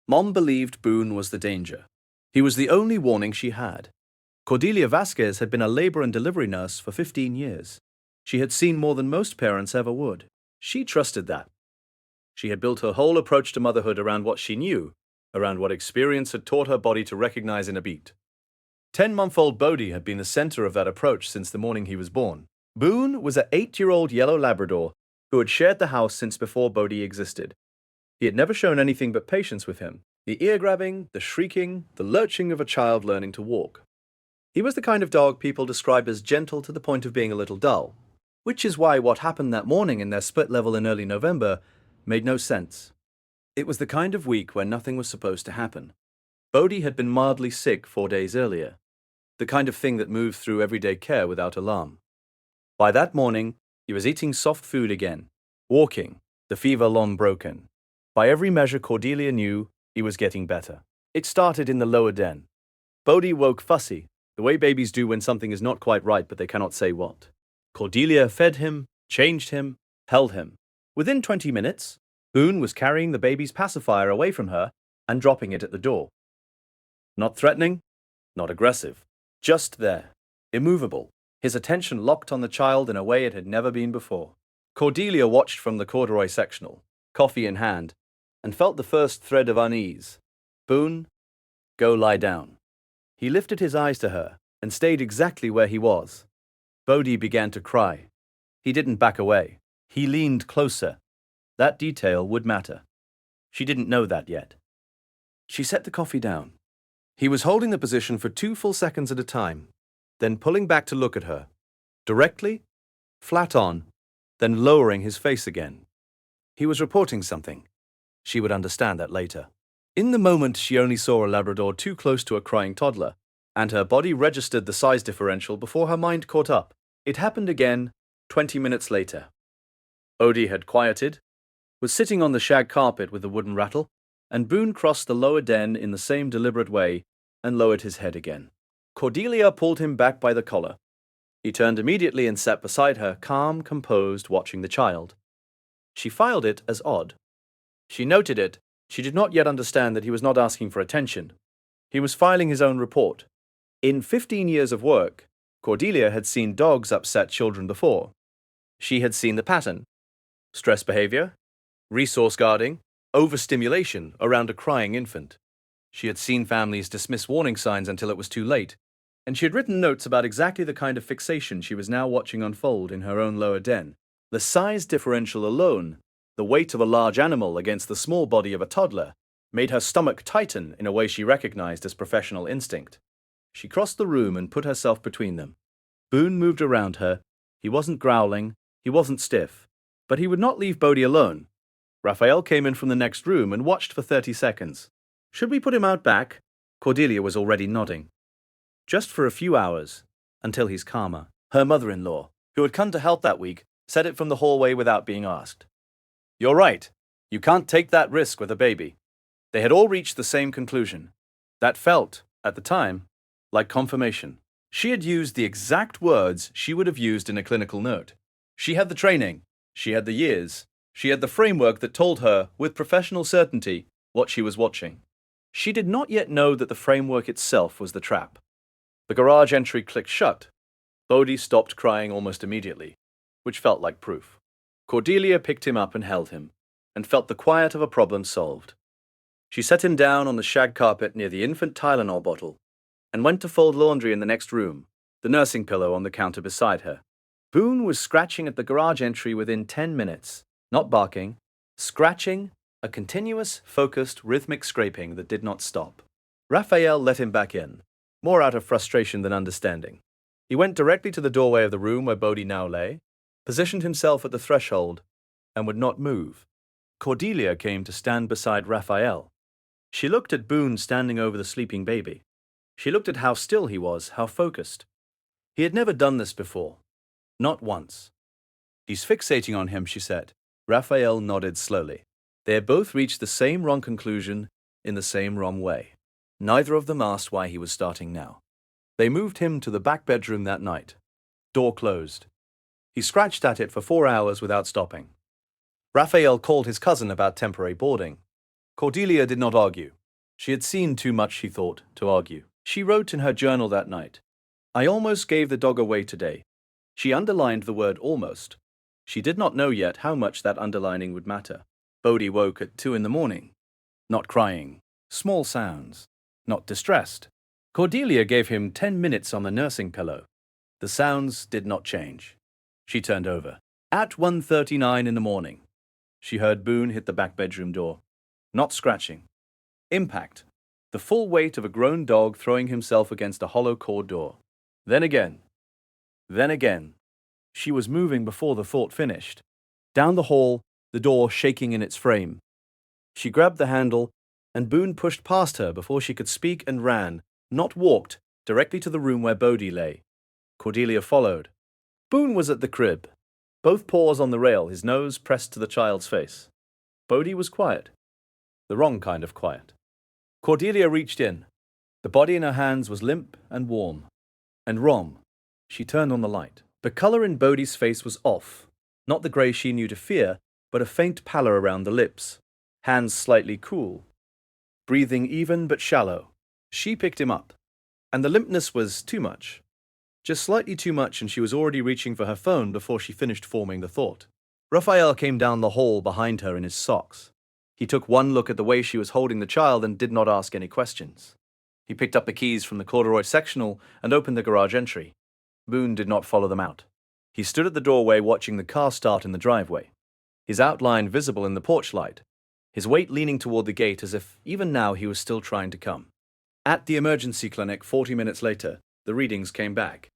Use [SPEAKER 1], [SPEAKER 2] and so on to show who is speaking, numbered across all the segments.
[SPEAKER 1] Mom believed Boone was the danger. He was the only warning she had. Cordelia Vasquez had been a labor and delivery nurse for 15 years. She had seen more than most parents ever would. She trusted that. She had built her whole approach to motherhood around what she knew, around what experience had taught her body to recognize in a beat. 10-month-old Bodie had been the center of that approach since the morning he was born. Boone was an 8-year-old yellow Labrador who had shared the house since before Bodie existed. He had never shown anything but patience with him, the ear-grabbing, the shrieking, the lurching of a child learning to walk. He was the kind of dog people describe as gentle to the point of being a little dull, which is why what happened that morning in their split level in early November made no sense. It was the kind of week where nothing was supposed to happen. Bodie had been mildly sick 4 days earlier, the kind of thing that moves through everyday care without alarm. By that morning, he was eating soft food again, walking, the fever long broken. By every measure Cordelia knew, he was getting better. It started in the lower den. Bodie woke fussy, the way babies do when something is not quite right but they cannot say what. Cordelia fed him, changed him, held him. Within 20 minutes, Boone was carrying the baby's pacifier away from her and dropping it at the door. Not threatening, not aggressive, just there, immovable, his attention locked on the child in a way it had never been before. Cordelia watched from the corduroy sectional, coffee in hand, and felt the first thread of unease. Boone, go lie down. He lifted his eyes to her and stayed exactly where he was. Bodie began to cry. He didn't back away. He leaned closer. That detail would matter. She didn't know that yet. She set the coffee down. He was holding the position for 2 full seconds at a time, then pulling back to look at her. Directly, flat on, then lowering his face again. He was reporting something. She would understand that later. In the moment, she only saw a Labrador too close to a crying toddler, and her body registered the size differential before her mind caught up. It happened again, 20 minutes later. Bodie had quieted, was sitting on the shag carpet with the wooden rattle, and Boone crossed the lower den in the same deliberate way and lowered his head again. Cordelia pulled him back by the collar. He turned immediately and sat beside her, calm, composed, watching the child. She filed it as odd. She noted it. She did not yet understand that he was not asking for attention. He was filing his own report. In 15 years of work, Cordelia had seen dogs upset children before. She had seen the pattern. Stress behavior, resource guarding, overstimulation around a crying infant. She had seen families dismiss warning signs until it was too late, and she had written notes about exactly the kind of fixation she was now watching unfold in her own lower den. The size differential alone, the weight of a large animal against the small body of a toddler, made her stomach tighten in a way she recognized as professional instinct. She crossed the room and put herself between them. Boone moved around her. He wasn't growling, he wasn't stiff, but he would not leave Bodie alone. Raphael came in from the next room and watched for 30 seconds. Should we put him out back? Cordelia was already nodding. Just for a few hours, until he's calmer. Her mother-in-law, who had come to help that week, said it from the hallway without being asked. You're right. You can't take that risk with a baby. They had all reached the same conclusion. That felt, at the time, like confirmation. She had used the exact words she would have used in a clinical note. She had the training. She had the years. She had the framework that told her, with professional certainty, what she was watching. She did not yet know that the framework itself was the trap. The garage entry clicked shut. Bodie stopped crying almost immediately, which felt like proof. Cordelia picked him up and held him, and felt the quiet of a problem solved. She set him down on the shag carpet near the infant Tylenol bottle, and went to fold laundry in the next room, the nursing pillow on the counter beside her. Boone was scratching at the garage entry within 10 minutes, not barking, scratching, a continuous, focused, rhythmic scraping that did not stop. Raphael let him back in, more out of frustration than understanding. He went directly to the doorway of the room where Bodie now lay, positioned himself at the threshold, and would not move. Cordelia came to stand beside Raphael. She looked at Boone standing over the sleeping baby. She looked at how still he was, how focused. He had never done this before. Not once. He's fixating on him, she said. Raphael nodded slowly. They had both reached the same wrong conclusion in the same wrong way. Neither of them asked why he was starting now. They moved him to the back bedroom that night. Door closed. He scratched at it for 4 hours without stopping. Raphael called his cousin about temporary boarding. Cordelia did not argue. She had seen too much, she thought, to argue. She wrote in her journal that night, "I almost gave the dog away today." She underlined the word almost. She did not know yet how much that underlining would matter. Bodhi woke at 2 in the morning. Not crying. Small sounds. Not distressed. Cordelia gave him 10 minutes on the nursing pillow. The sounds did not change. She turned over. At 1:39 in the morning, she heard Boone hit the back bedroom door. Not scratching. Impact. The full weight of a grown dog throwing himself against a hollow core door. Then again. Then again. She was moving before the thought finished. Down the hall, the door shaking in its frame. She grabbed the handle, and Boone pushed past her before she could speak and ran, not walked, directly to the room where Bodhi lay. Cordelia followed. Boone was at the crib, both paws on the rail, his nose pressed to the child's face. Bodhi was quiet. The wrong kind of quiet. Cordelia reached in. The body in her hands was limp and warm. And Rom. She turned on the light. The color in Bodhi's face was off. Not the grey she knew to fear, but a faint pallor around the lips. Hands slightly cool. Breathing even but shallow. She picked him up. And the limpness was too much. Just slightly too much, and she was already reaching for her phone before she finished forming the thought. Raphael came down the hall behind her in his socks. He took one look at the way she was holding the child and did not ask any questions. He picked up the keys from the corduroy sectional and opened the garage entry. Boone did not follow them out. He stood at the doorway watching the car start in the driveway, his outline visible in the porch light, his weight leaning toward the gate as if even now he was still trying to come. At the emergency clinic 40 minutes later, the readings came back.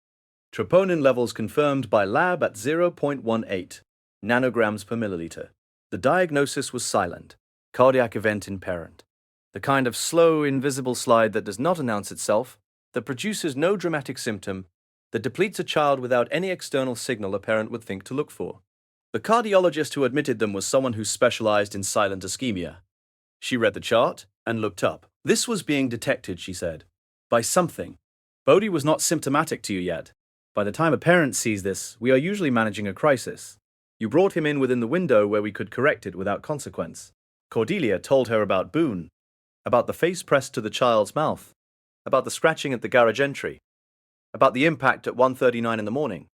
[SPEAKER 1] Troponin levels confirmed by lab at 0.18 nanograms per milliliter. The diagnosis was silent, cardiac event in parent. The kind of slow, invisible slide that does not announce itself, that produces no dramatic symptom, that depletes a child without any external signal a parent would think to look for. The cardiologist who admitted them was someone who specialized in silent ischemia. She read the chart and looked up. This was being detected, she said, by something. Bodhi was not symptomatic to you yet. By the time a parent sees this, we are usually managing a crisis. You brought him in within the window where we could correct it without consequence. Cordelia told her about Boone, about the face pressed to the child's mouth, about the scratching at the garage entry, about the impact at 1:39 in the morning.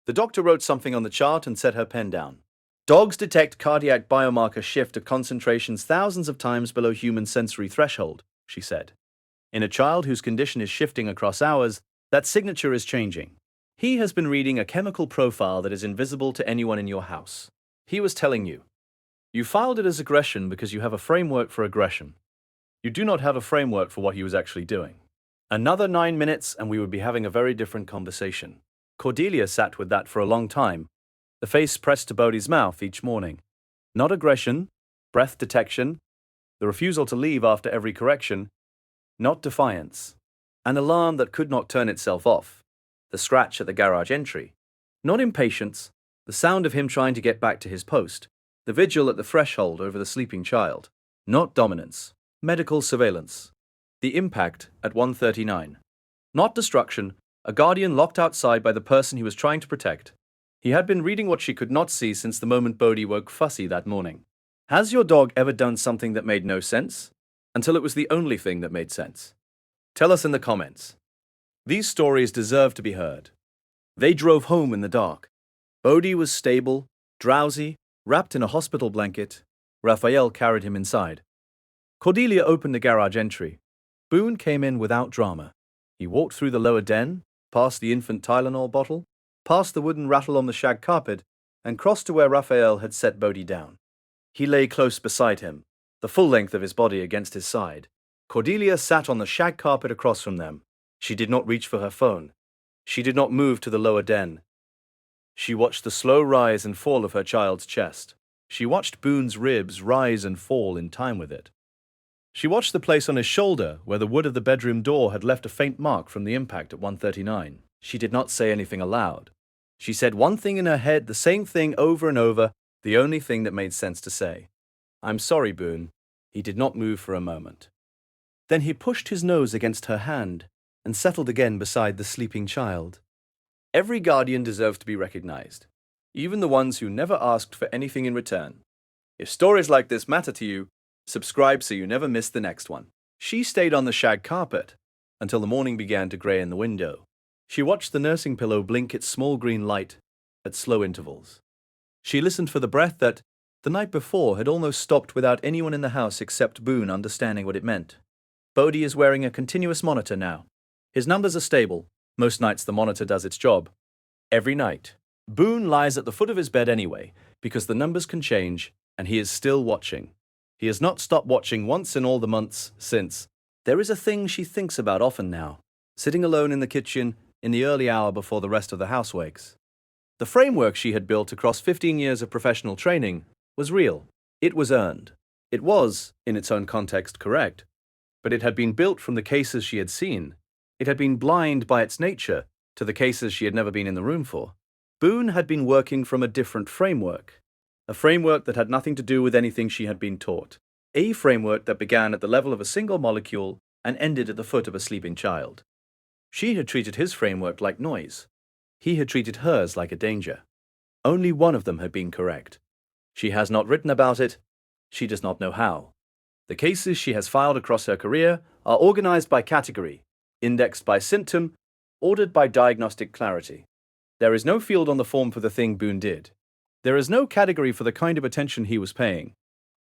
[SPEAKER 1] The doctor wrote something on the chart and set her pen down. Dogs detect cardiac biomarker shift at concentrations thousands of times below human sensory threshold, she said. In a child whose condition is shifting across hours, that signature is changing. He has been reading a chemical profile that is invisible to anyone in your house. He was telling you. You filed it as aggression because you have a framework for aggression. You do not have a framework for what he was actually doing. Another 9 minutes and we would be having a very different conversation. Cordelia sat with that for a long time, the face pressed to Bodhi's mouth each morning. Not aggression, breath detection, the refusal to leave after every correction, not defiance, an alarm that could not turn itself off, the scratch at the garage entry, not impatience, the sound of him trying to get back to his post, the vigil at the threshold over the sleeping child, not dominance, medical surveillance, the impact at 1:39, not destruction, a guardian locked outside by the person he was trying to protect. He had been reading what she could not see since the moment Bodhi woke fussy that morning. Has your dog ever done something that made no sense? Until it was the only thing that made sense? Tell us in the comments. These stories deserve to be heard. They drove home in the dark. Bodhi was stable, drowsy, wrapped in a hospital blanket. Raphael carried him inside. Cordelia opened the garage entry. Boone came in without drama. He walked through the lower den, past the infant Tylenol bottle, past the wooden rattle on the shag carpet, and crossed to where Raphael had set Bodhi down. He lay close beside him, the full length of his body against his side. Cordelia sat on the shag carpet across from them. She did not reach for her phone. She did not move to the lower den. She watched the slow rise and fall of her child's chest. She watched Boone's ribs rise and fall in time with it. She watched the place on his shoulder where the wood of the bedroom door had left a faint mark from the impact at 1:39. She did not say anything aloud. She said one thing in her head, the same thing over and over, the only thing that made sense to say. I'm sorry, Boone. He did not move for a moment. Then he pushed his nose against her hand and settled again beside the sleeping child. Every guardian deserves to be recognized, even the ones who never asked for anything in return. If stories like this matter to you, Subscribe so you never miss the next one. She stayed on the shag carpet until the morning began to grey in the window. She watched the nursing pillow blink its small green light at slow intervals. She listened for the breath that, the night before, had almost stopped without anyone in the house except Boone understanding what it meant. Bodie is wearing a continuous monitor now. His numbers are stable. Most nights the monitor does its job. Every night. Boone lies at the foot of his bed anyway, because the numbers can change, and he is still watching. He has not stopped watching once in all the months since. There is a thing she thinks about often now, sitting alone in the kitchen in the early hour before the rest of the house wakes. The framework she had built across 15 years of professional training was real. It was earned. It was, in its own context, correct. But it had been built from the cases she had seen. It had been blind by its nature to the cases she had never been in the room for. Boone had been working from a different framework. A framework that had nothing to do with anything she had been taught. A framework that began at the level of a single molecule and ended at the foot of a sleeping child. She had treated his framework like noise. He had treated hers like a danger. Only one of them had been correct. She has not written about it. She does not know how. The cases she has filed across her career are organized by category, indexed by symptom, ordered by diagnostic clarity. There is no field on the form for the thing Boone did. There is no category for the kind of attention he was paying.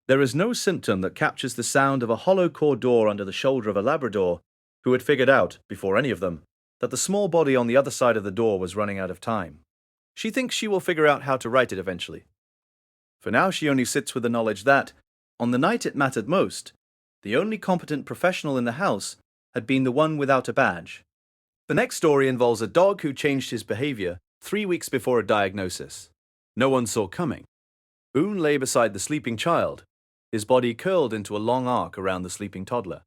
[SPEAKER 1] There is no symptom that captures the sound of a hollow core door under the shoulder of a Labrador who had figured out, before any of them, that the small body on the other side of the door was running out of time. She thinks she will figure out how to write it eventually. For now she only sits with the knowledge that, on the night it mattered most, the only competent professional in the house had been the one without a badge. The next story involves a dog who changed his behavior 3 weeks before a diagnosis. No one saw coming. Boone lay beside the sleeping child, his body curled into a long arc around the sleeping toddler.